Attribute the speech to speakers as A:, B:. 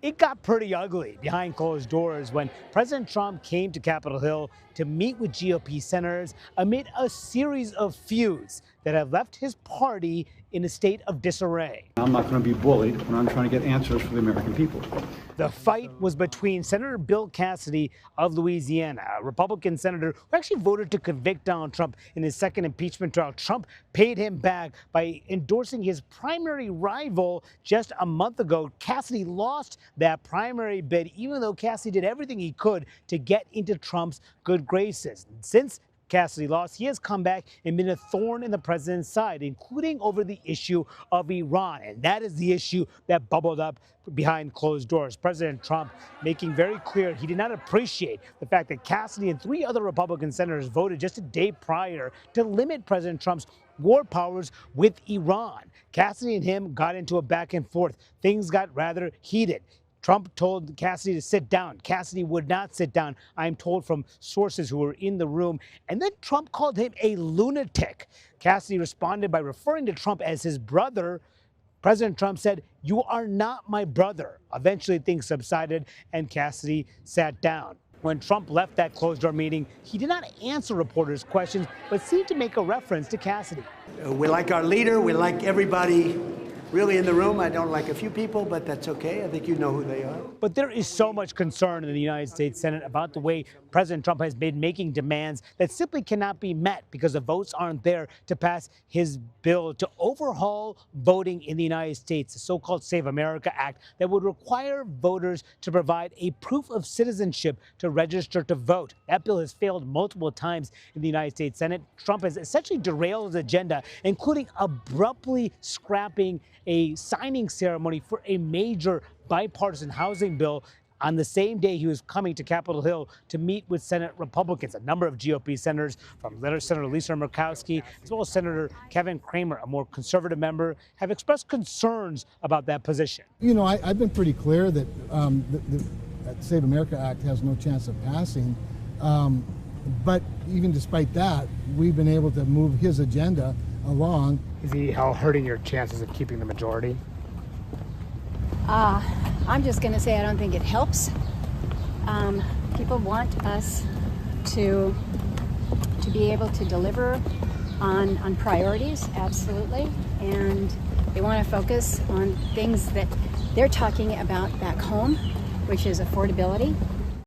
A: It got pretty ugly behind closed doors when President Trump came to Capitol Hill to meet with GOP senators amid a series of feuds that have left his party in a state of disarray.
B: I'm not going to be bullied when I'm trying to get answers for the American people.
A: The fight was between Senator Bill Cassidy of Louisiana, a Republican senator who actually voted to convict Donald Trump in his second impeachment trial. Trump paid him back by endorsing his primary rival just a month ago. Cassidy lost that primary bid, even though Cassidy did everything he could to get into Trump's good graces. Since Cassidy lost, he has come back and been a thorn in the president's side, including over the issue of Iran. And that is the issue that bubbled up behind closed doors. President Trump making very clear he did not appreciate the fact that Cassidy and 3 other Republican senators voted just a day prior to limit President Trump's war powers with Iran. Cassidy and him got into a back and forth. Things got rather heated. Trump told Cassidy to sit down. Cassidy would not sit down, I'm told from sources who were in the room. And then Trump called him a lunatic. Cassidy responded by referring to Trump as his brother. President Trump said, "You are not my brother." Eventually, things subsided and Cassidy sat down. When Trump left that closed-door meeting, he did not answer reporters' questions, but seemed to make a reference to Cassidy.
C: We like our leader. We like everybody really in the room. I don't like a few people, but that's okay. I think you know who they are.
A: But there is so much concern in the United States Senate about the way President Trump has been making demands that simply cannot be met because the votes aren't there to pass his bill to overhaul voting in the United States, the so-called Save America Act that would require voters to provide a proof of citizenship to register to vote. That bill has failed multiple times in the United States Senate. Trump has essentially derailed his agenda, including abruptly scrapping a signing ceremony for a major bipartisan housing bill on the same day he was coming to Capitol Hill to meet with Senate Republicans. A number of GOP senators, from Senator Lisa Murkowski, as well as Senator Kevin Cramer, a more conservative member, have expressed concerns about that position.
D: You know, I've been pretty clear that the Save America Act has no chance of passing. But even despite that, we've been able to move his agenda along.
A: Is he hurting your chances of keeping the majority?
E: I'm just going to say I don't think it helps. People want us to be able to deliver on priorities, absolutely, and they want to focus on things that they're talking about back home, which is affordability